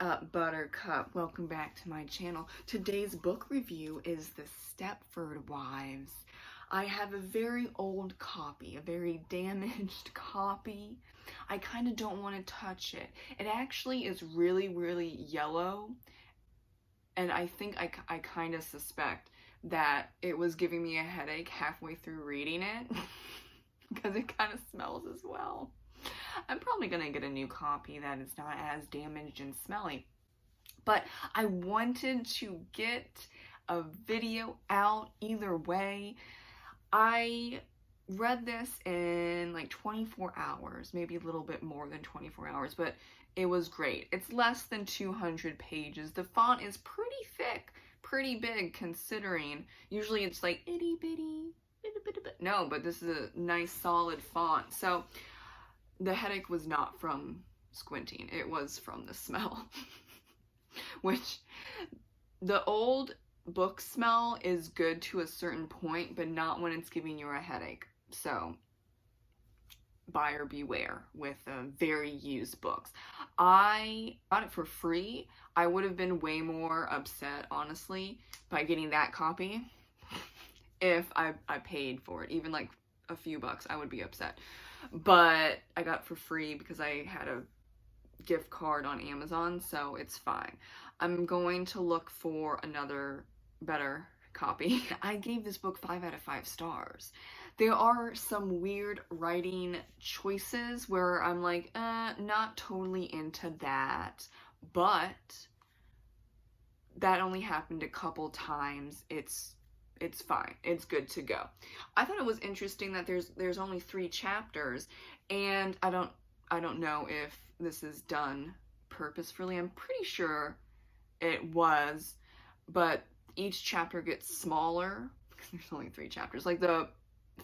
up, Buttercup? Welcome back to my channel. Today's book review is The Stepford Wives. I have a very old copy, a very damaged copy. I kind of don't want to touch it. It actually is really, really yellow, and I think I kind of suspect that it was giving me a headache halfway through reading it because it kind of smells as well. I'm probably going to get a new copy that is not as damaged and smelly. But I wanted to get a video out either way. I read this in like 24 hours, maybe a little bit more than 24 hours, but it was great. It's less than 200 pages. The font is pretty thick, pretty big considering usually it's like itty bitty. No, but this is a nice solid font. So the headache was not from squinting, it was from the smell. Which, the old book smell is good to a certain point, but not when it's giving you a headache. So, buyer beware with very used books. I got it for free. I would have been way more upset, honestly, by getting that copy if I paid for it. Even like a few bucks, I would be upset. But I got it for free because I had a gift card on Amazon, so it's fine. I'm going to look for another better copy. I gave this book 5 out of 5 stars. There are some weird writing choices where I'm like, not totally into that, but that only happened a couple times. It's fine. It's good to go. I thought it was interesting that there's only 3 chapters, and I don't know if this is done purposefully. I'm pretty sure it was, but each chapter gets smaller because there's only 3 chapters. Like the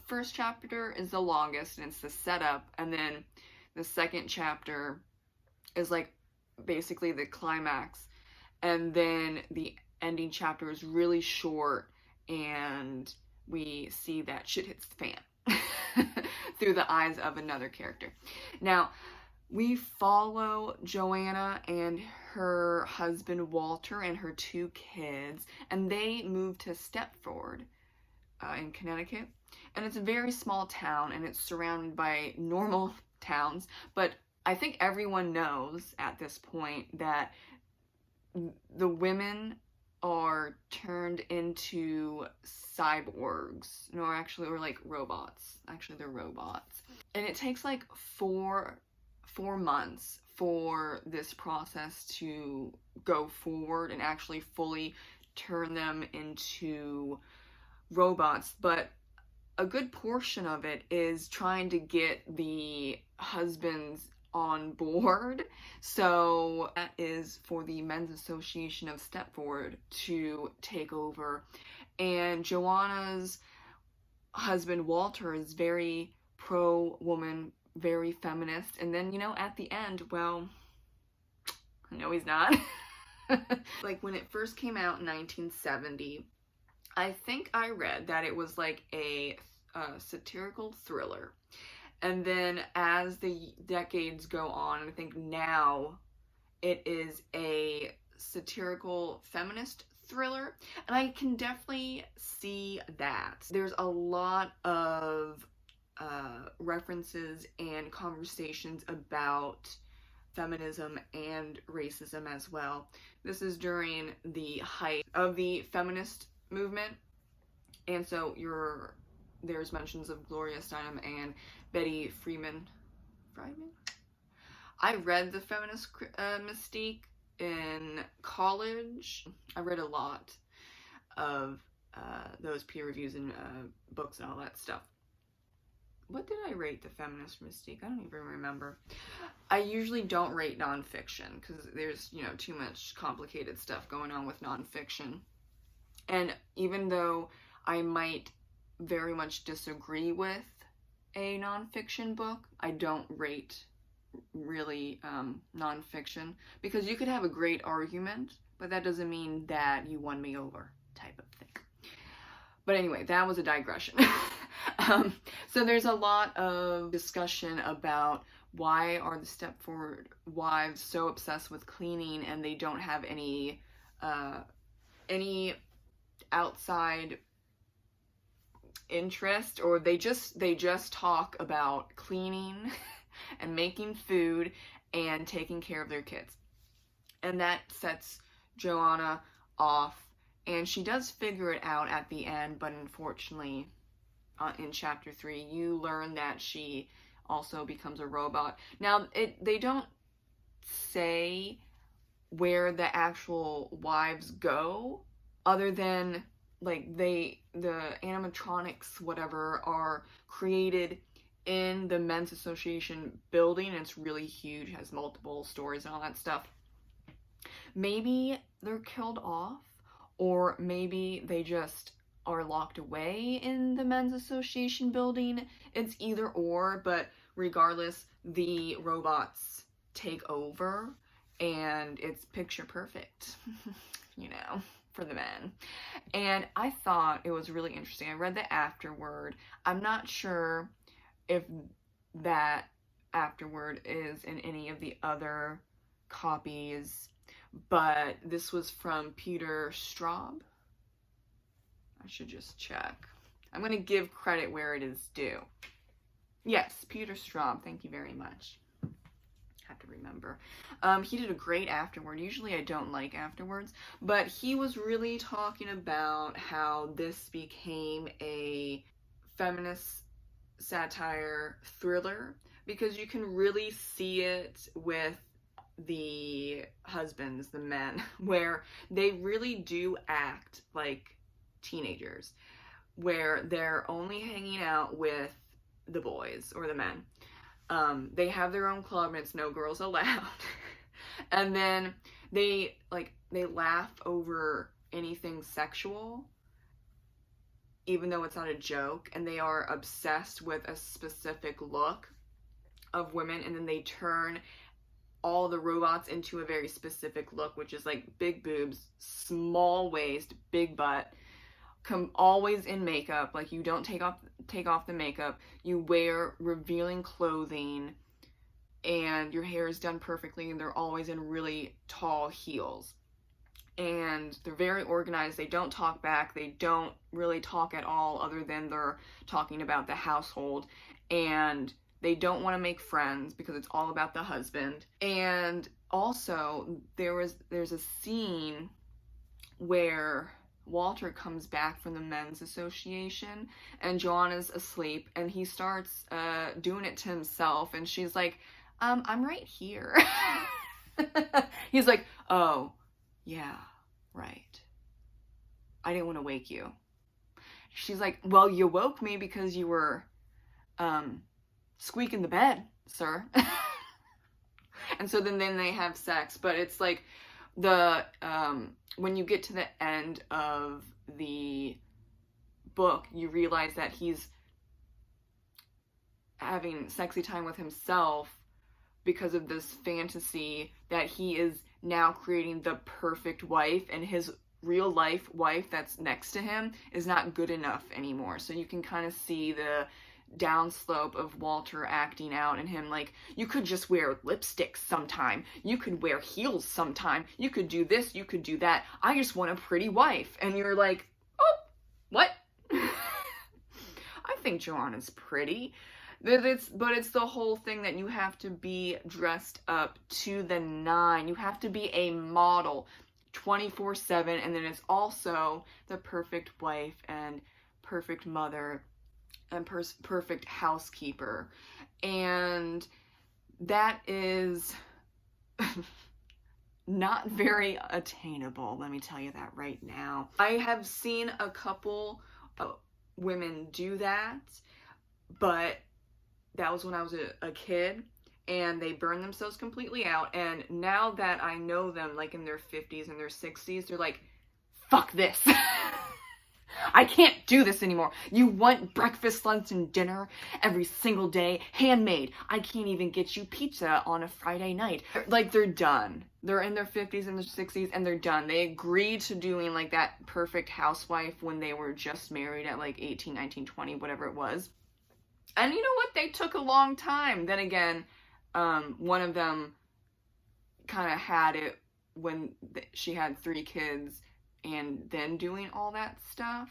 first chapter is the longest and it's the setup, and then the second chapter is like basically the climax, and then the ending chapter is really short and we see that shit hits the fan through the eyes of another character. Now, we follow Joanna and her husband Walter and her 2 kids, and they move to Stepford in Connecticut. And it's a very small town, and it's surrounded by normal towns, but I think everyone knows at this point that the women are turned into cyborgs, or like robots. Actually, they're robots. And it takes like 4 months for this process to go forward and actually fully turn them into robots. But a good portion of it is trying to get the husbands on board. So that is for the Men's Association of Stepford to take over. And Joanna's husband Walter is very pro-woman, very feminist, and then, at the end, well, no, he's not. Like, when it first came out in 1970, I think I read that it was like a satirical thriller. And then as the decades go on, I think now it is a satirical feminist thriller, and I can definitely see that. There's a lot of references and conversations about feminism and racism as well. This is during the height of the feminist movement, and so there's mentions of Gloria Steinem and Betty Friedan. I read The Feminist Mystique in college. I read a lot of those peer reviews and books and all that stuff. What did I rate The Feminist Mystique? I don't even remember. I usually don't rate nonfiction because there's, too much complicated stuff going on with nonfiction. And even though I might very much disagree with a nonfiction book, I don't rate really nonfiction, because you could have a great argument, but that doesn't mean that you won me over type of thing. But anyway, that was a digression. So there's a lot of discussion about why are the Stepford Wives so obsessed with cleaning and they don't have any outside interest, or they just talk about cleaning and making food and taking care of their kids. And that sets Joanna off, and she does figure it out at the end, but unfortunately in chapter 3 you learn that she also becomes a robot. Now they don't say where the actual wives go, other than like the animatronics whatever are created in the men's association building, and it's really huge, has multiple stories and all that stuff. Maybe they're killed off, or maybe they just are locked away in the men's association building. It's either or, but regardless, the robots take over and it's picture perfect, you know, for the men. And I thought it was really interesting. I read the afterword. I'm not sure if that afterword is in any of the other copies, but this was from Peter Straub. I should just check. I'm going to give credit where it is due. Yes, Peter Straub. Thank you very much. Have to remember. He did a great afterword. Usually I don't like afterwards, but he was really talking about how this became a feminist satire thriller, because you can really see it with the husbands, the men, where they really do act like teenagers, where they're only hanging out with the boys or the men. They have their own club and it's no girls allowed. And then they laugh over anything sexual, even though it's not a joke, and they are obsessed with a specific look of women, and then they turn all the robots into a very specific look, which is like big boobs, small waist, big butt, always in makeup. Like, you don't take off the makeup, you wear revealing clothing, and your hair is done perfectly, and they're always in really tall heels. And they're very organized. They don't talk back. They don't really talk at all, other than they're talking about the household. And they don't want to make friends because it's all about the husband. And also, there's a scene where Walter comes back from the men's association and Joanna's asleep, and he starts doing it to himself, and she's like, I'm right here. He's like, oh, yeah, right. I didn't want to wake you. She's like, well, you woke me because you were squeaking the bed, sir. And so then they have sex, but it's like the when you get to the end of the book, you realize that he's having sexy time with himself because of this fantasy that he is now creating the perfect wife, and his real life wife that's next to him is not good enough anymore. So you can kind of see the downslope of Walter acting out, and him like, you could just wear lipstick sometime, you could wear heels sometime, you could do this, you could do that, I just want a pretty wife. And you're like, oh, what? I think Joanna's pretty. But it's the whole thing that you have to be dressed up to the nine. You have to be a model 24/7, and then it's also the perfect wife and perfect mother and perfect housekeeper. And that is not very attainable, let me tell you that right now. I have seen a couple women do that, but that was when I was a kid, and they burned themselves completely out. And now that I know them, like in their 50s and their 60s, they're like, fuck this. I can't do this anymore. You want breakfast, lunch, and dinner every single day, handmade. I can't even get you pizza on a Friday night. Like, they're done. They're in their 50s and their 60s, and they're done. They agreed to doing like that perfect housewife when they were just married at like 18, 19, 20, whatever it was. And you know what? They took a long time. Then again, one of them kind of had it when she had 3 kids and then doing all that stuff.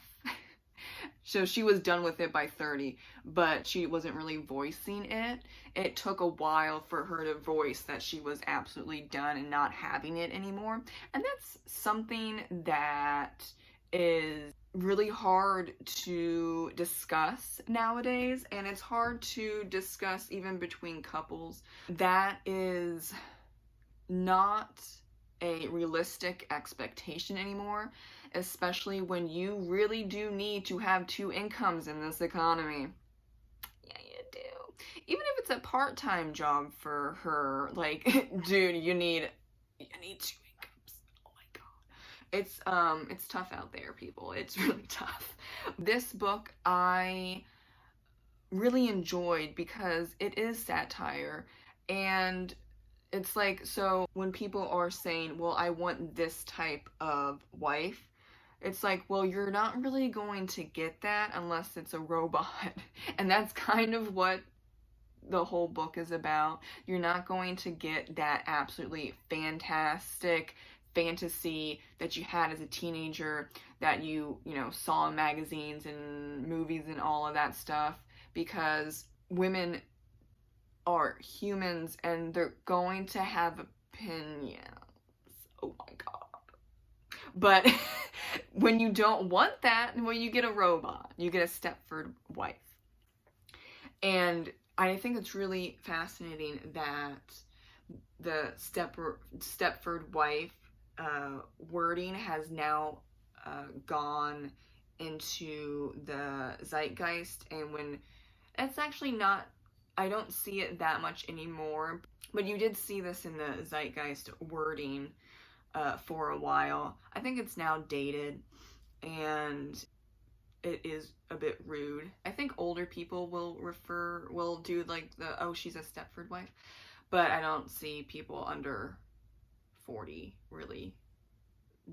So she was done with it by 30, but she wasn't really voicing it. It took a while for her to voice that she was absolutely done and not having it anymore. And that's something that is really hard to discuss nowadays, and it's hard to discuss even between couples. That is not a realistic expectation anymore, especially when you really do need to have 2 incomes in this economy. Yeah, you do. Even if it's a part-time job for her, like, dude, you need 2 incomes. Oh my god. It's tough out there, people. It's really tough. This book I really enjoyed because it is satire, and it's like, so when people are saying, well, I want this type of wife, it's like, well, you're not really going to get that unless it's a robot. And that's kind of what the whole book is about. You're not going to get that absolutely fantastic fantasy that you had as a teenager, that you know, saw in magazines and movies and all of that stuff, because women are humans and they're going to have opinions. Oh my god. But when you don't want that, well, you get a robot. You get a Stepford wife. And I think it's really fascinating that the Stepford wife wording has now gone into the zeitgeist, and when it's actually not, I don't see it that much anymore, but you did see this in the zeitgeist wording for a while. I think it's now dated, and it is a bit rude. I think older people will do like the, oh, she's a Stepford wife, but I don't see people under 40 really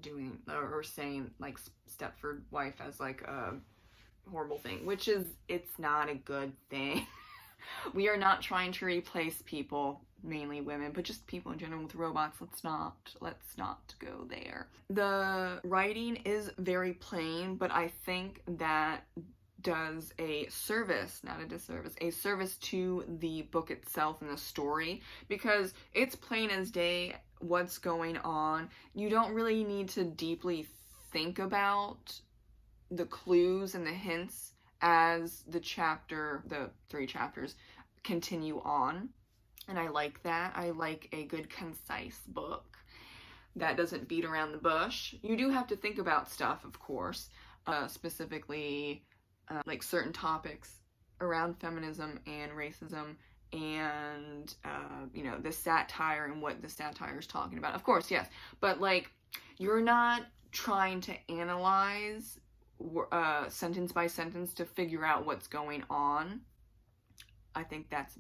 doing or saying like Stepford wife as like a horrible thing, which is, it's not a good thing. We are not trying to replace people, mainly women, but just people in general, with robots. Let's not go there. The writing is very plain, but I think that does a service, not a disservice, a service to the book itself and the story, because it's plain as day what's going on. You don't really need to deeply think about the clues and the hints as the 3 chapters continue on. And I like that. I like a good, concise book that doesn't beat around the bush. You do have to think about stuff, of course, specifically like certain topics around feminism and racism, and you know, the satire and what the satire is talking about. Of course, yes, but like, you're not trying to analyze sentence by sentence to figure out what's going on. I think that's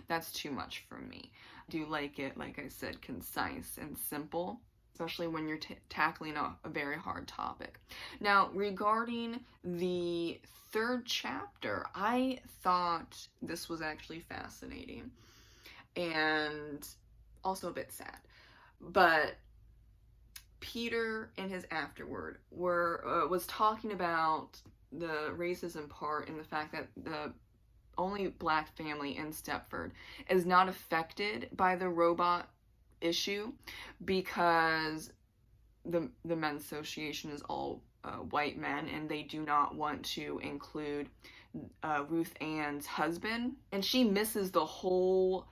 that's too much for me. I do like it, like I said, concise and simple, especially when you're tackling a very hard topic. Now, regarding the 3rd chapter, I thought this was actually fascinating and also a bit sad. But Peter in his afterword was talking about the racism part, and the fact that the only black family in Stepford is not affected by the robot issue, because the men's association is all white men, and they do not want to include Ruth Ann's husband. And she misses the whole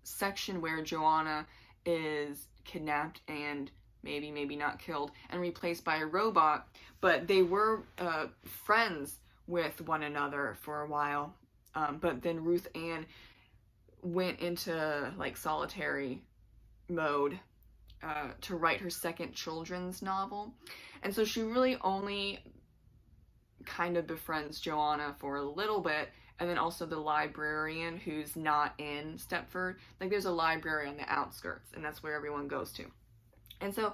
section where Joanna is kidnapped and maybe not killed and replaced by a robot, but they were friends with one another for a while. But then Ruth Ann went into like solitary mode to write her 2nd children's novel, and so she really only kind of befriends Joanna for a little bit, and then also the librarian who's not in Stepford. Like, there's a library on the outskirts, and that's where everyone goes to. And so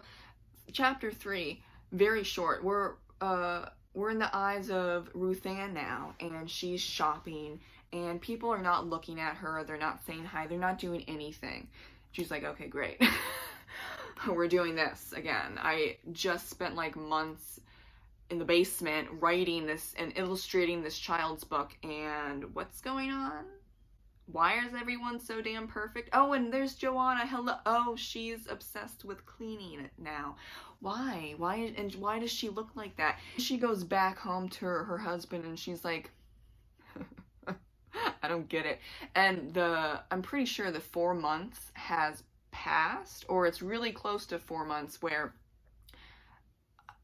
chapter 3, very short, we're in the eyes of Ruth Ann now, and she's shopping and people are not looking at her, they're not saying hi, they're not doing anything. She's like, okay, great. We're doing this again. I just spent like months in the basement writing this and illustrating this child's book, and what's going on? Why is everyone so damn perfect? Oh, and there's Joanna. Hello. Oh, she's obsessed with cleaning it now. Why? And why does she look like that? She goes back home to her husband and she's like, I don't get it. And I'm pretty sure the 4 months has passed, or it's really close to 4 months, where,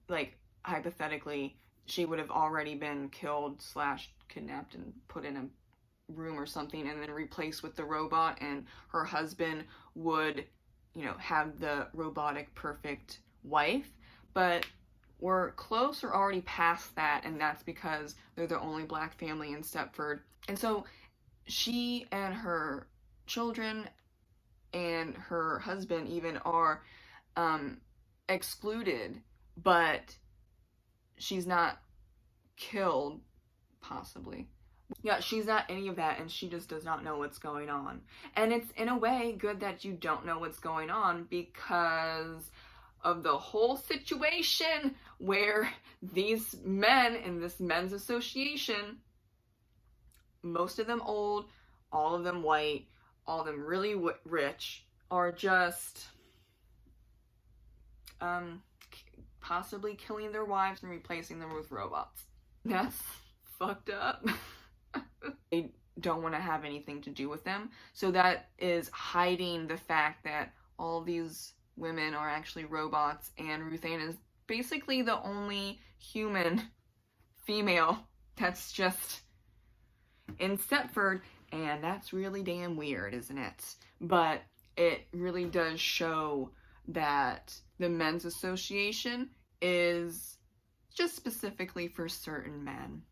like, hypothetically, she would have already been killed / kidnapped and put in a room or something and then replaced with the robot, and her husband would, you know, have the robotic perfect wife. But we're close or already past that, and that's because they're the only black family in Stepford. And so she and her children and her husband even are excluded, but she's not killed, possibly. Yeah, she's not any of that, and she just does not know what's going on. And it's, in a way, good that you don't know what's going on, because of the whole situation where these men in this men's association, most of them old, all of them white, all of them really rich, are just possibly killing their wives and replacing them with robots. That's fucked up. They don't want to have anything to do with them. So that is hiding the fact that all these women are actually robots, and Ruth Ann is basically the only human female that's just in Stepford, and that's really damn weird, isn't it? But it really does show that the men's association is just specifically for certain men.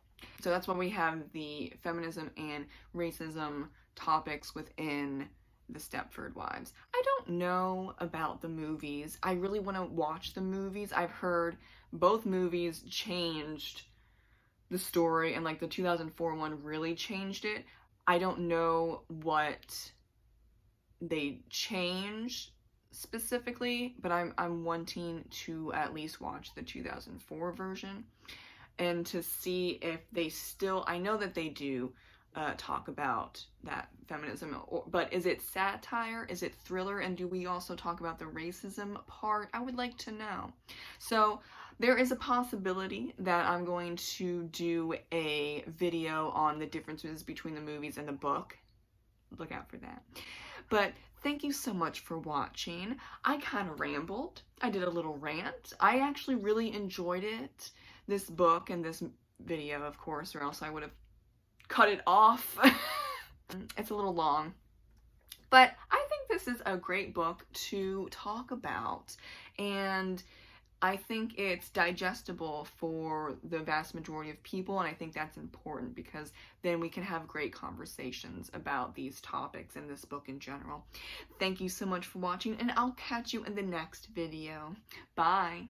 So that's why we have the feminism and racism topics within the Stepford Wives. I don't know about the movies. I really want to watch the movies. I've heard both movies changed the story, and like the 2004 one really changed it. I don't know what they changed specifically, but I'm wanting to at least watch the 2004 version and to see if they still, I know that they do talk about that feminism, but is it satire? Is it thriller? And do we also talk about the racism part? I would like to know. So there is a possibility that I'm going to do a video on the differences between the movies and the book. Look out for that. But thank you so much for watching. I kind of rambled. I did a little rant. I actually really enjoyed it. This book and this video, of course, or else I would have cut it off. It's a little long. But I think this is a great book to talk about, and I think it's digestible for the vast majority of people, and I think that's important because then we can have great conversations about these topics in this book in general. Thank you so much for watching, and I'll catch you in the next video. Bye!